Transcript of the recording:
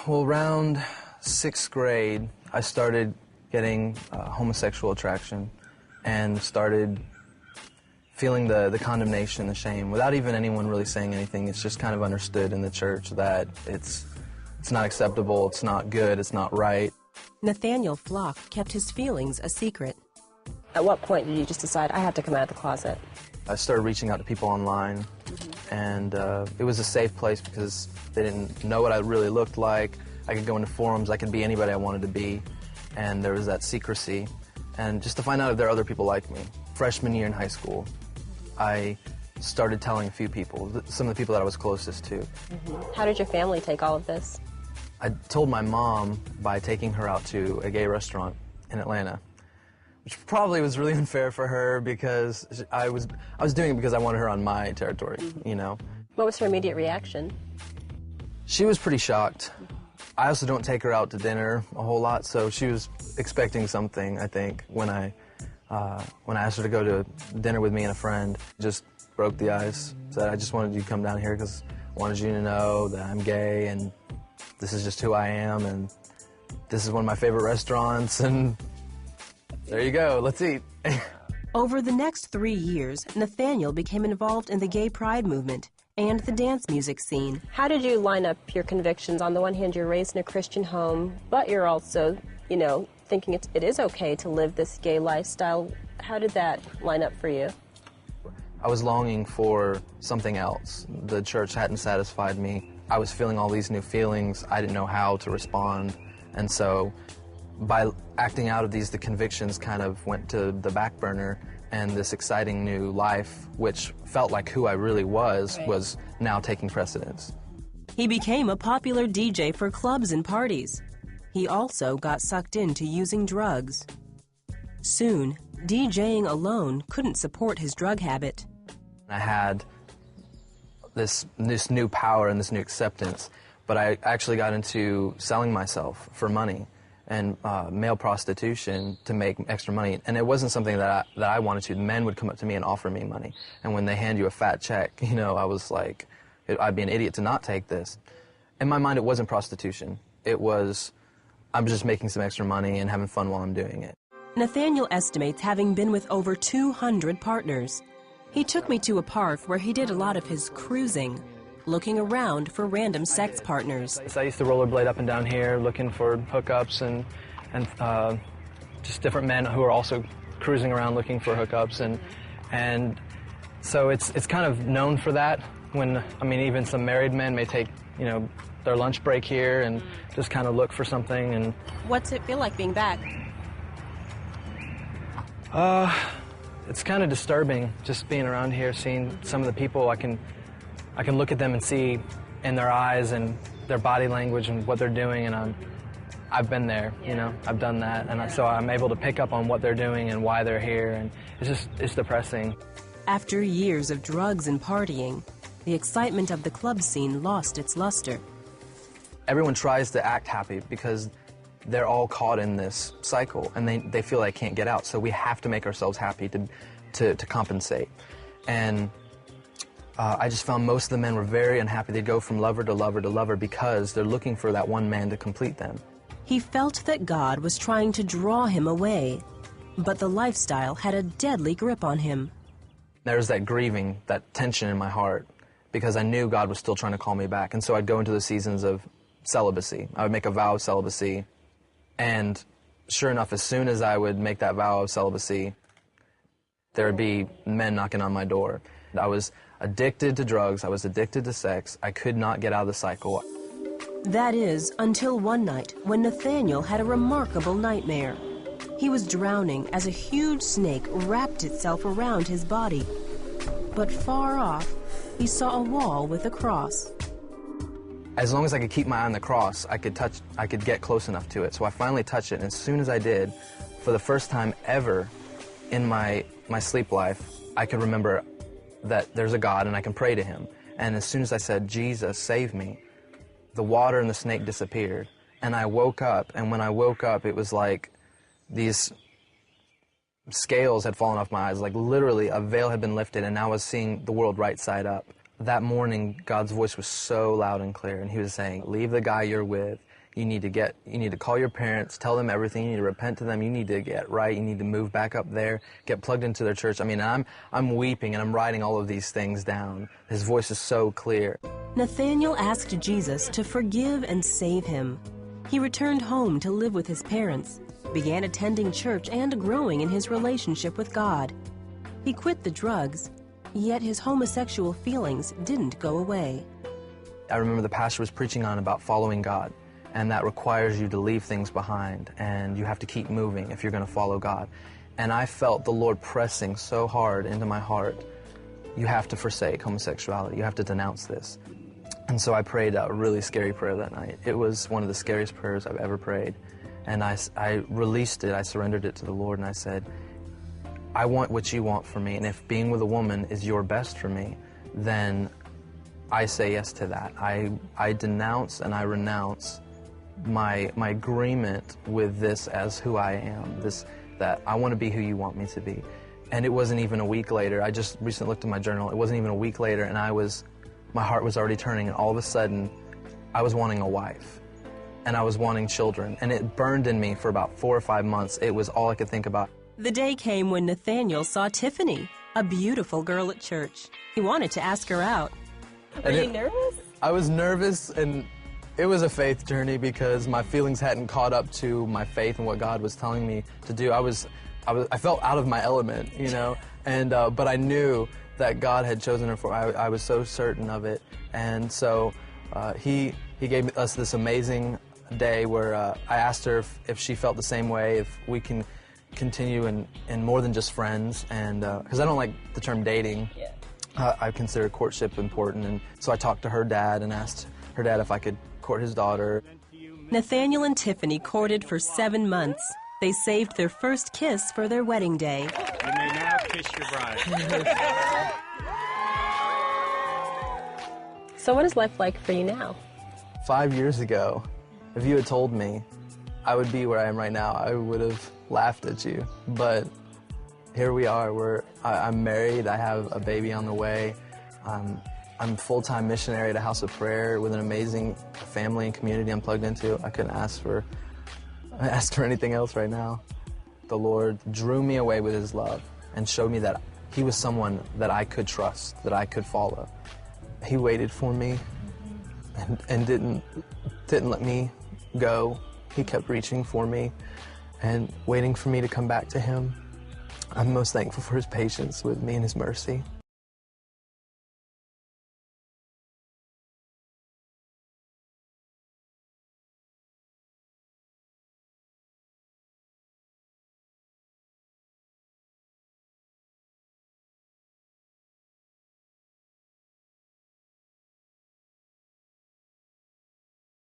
Well, around 6th grade, I started getting homosexual attraction and started feeling the condemnation, the shame, without even anyone really saying anything. It's just kind of understood in the church that it's not acceptable, it's not good, it's not right. Nathanael Flock kept his feelings a secret. At what point did you just decide, I have to come out of the closet? I started reaching out to people online, and it was a safe place because they didn't know what I really looked like. I could go into forums, I could be anybody I wanted to be, and there was that secrecy. And just to find out if there are other people like me. Freshman year in high school, I started telling a few people, some of the people that I was closest to. How did your family take all of this? I told my mom by taking her out to a gay restaurant in Atlanta, which probably was really unfair for her because I was doing it because I wanted her on my territory, you know. What was her immediate reaction? She was pretty shocked. I also don't take her out to dinner a whole lot, so she was expecting something, I think, when I asked her to go to dinner with me and a friend. Just broke the ice, said I just wanted you to come down here because I wanted you to know that I'm gay and this is just who I am and this is one of my favorite restaurants and there you go, let's eat. Over the next 3 years, Nathanael became involved in the gay pride movement and the dance music scene. How did you line up your convictions? On the one hand, you're raised in a Christian home, but you're also, you know, thinking it is okay to live this gay lifestyle. How did that line up for you? I was longing for something else. The church hadn't satisfied me. I was feeling all these new feelings. I didn't know how to respond. And so by acting out of these, the convictions kind of went to the back burner, and this exciting new life, which felt like who I really was now taking precedence. He became a popular DJ for clubs and parties. He also got sucked into using drugs. Soon, DJing alone couldn't support his drug habit. I had this new power and this new acceptance, but I actually got into selling myself for money and male prostitution to make extra money. And it wasn't something that I wanted to. Men would come up to me and offer me money. And when they hand you a fat check, you know, I was like, I'd be an idiot to not take this. In my mind, it wasn't prostitution. It was, I'm just making some extra money and having fun while I'm doing it. Nathanael estimates having been with over 200 partners. He took me to a park where he did a lot of his cruising, looking around for random sex partners. I used to rollerblade up and down here looking for hookups and just different men who are also cruising around looking for hookups. And so it's kind of known for that. When, I mean, even some married men may take, you know, their lunch break here and just kind of look for something. And what's it feel like being back? It's kind of disturbing just being around here, seeing some of the people. I can look at them and see in their eyes and their body language and what they're doing, and I've been there, you know, I've done that, and so I'm able to pick up on what they're doing and why they're here, and it's depressing. After years of drugs and partying, the excitement of the club scene lost its luster. Everyone tries to act happy because they're all caught in this cycle, and they feel they can't get out, so we have to make ourselves happy to compensate. And I just found most of the men were very unhappy. They'd go from lover to lover to lover because they're looking for that one man to complete them. He felt that God was trying to draw him away, but the lifestyle had a deadly grip on him. There's that grieving, that tension in my heart, because I knew God was still trying to call me back. And so I'd go into the seasons of celibacy. I would make a vow of celibacy, and sure enough, as soon as I would make that vow of celibacy, there would be men knocking on my door. I was addicted to drugs, I was addicted to sex, I could not get out of the cycle. That is, until one night when Nathanael had a remarkable nightmare. He was drowning as a huge snake wrapped itself around his body. But far off, he saw a wall with a cross. As long as I could keep my eye on the cross, I could get close enough to it. So I finally touched it, and as soon as I did, for the first time ever in my sleep life, I could remember that there's a God and I can pray to him. And as soon as I said, Jesus, save me, the water and the snake disappeared. And I woke up, and when I woke up, it was like these scales had fallen off my eyes, like literally a veil had been lifted, and now I was seeing the world right side up. That morning, God's voice was so loud and clear, and he was saying, leave the guy you're with You need to call your parents, tell them everything. You need to repent to them. You need to get right. You need to move back up there, get plugged into their church. I mean, I'm weeping and I'm writing all of these things down. His voice is so clear. Nathanael asked Jesus to forgive and save him. He returned home to live with his parents, began attending church and growing in his relationship with God. He quit the drugs, yet his homosexual feelings didn't go away. I remember the pastor was preaching on about following God, and that requires you to leave things behind, and you have to keep moving if you're going to follow God. And I felt the Lord pressing so hard into my heart, you have to forsake homosexuality, you have to denounce this. And so I prayed a really scary prayer that night. It was one of the scariest prayers I've ever prayed. And I released it, I surrendered it to the Lord, and I said, I want what you want for me, and if being with a woman is your best for me, then I say yes to that. I denounce and I renounce my agreement with this as who I am, that I want to be who you want me to be. And it wasn't even a week later. I just recently looked at my journal. It wasn't even a week later, and my heart was already turning, and all of a sudden, I was wanting a wife, and I was wanting children, and it burned in me for about 4 or 5 months. It was all I could think about. The day came when Nathanael saw Tiffany, a beautiful girl at church. He wanted to ask her out. Were you nervous? I was nervous, and it was a faith journey because my feelings hadn't caught up to my faith and what God was telling me to do. I felt out of my element, you know, and but I knew that God had chosen her for. I was so certain of it, and so he gave us this amazing day where I asked her if she felt the same way, if we can continue in more than just friends, and because I don't like the term dating. Yeah. I consider courtship important, and so I talked to her dad and asked her dad if I could court his daughter. Nathanael and Tiffany courted for 7 months. They saved their first kiss for their wedding day. You may now kiss your bride. So what is life like for you now? 5 years ago, if you had told me I would be where I am right now, I would have laughed at you. But here we are. I'm married. I have a baby on the way. I'm full-time missionary at a house of prayer with an amazing family and community I'm plugged into. I couldn't ask for anything else right now. The Lord drew me away with his love and showed me that he was someone that I could trust, that I could follow. He waited for me and didn't let me go. He kept reaching for me and waiting for me to come back to him. I'm most thankful for his patience with me and his mercy.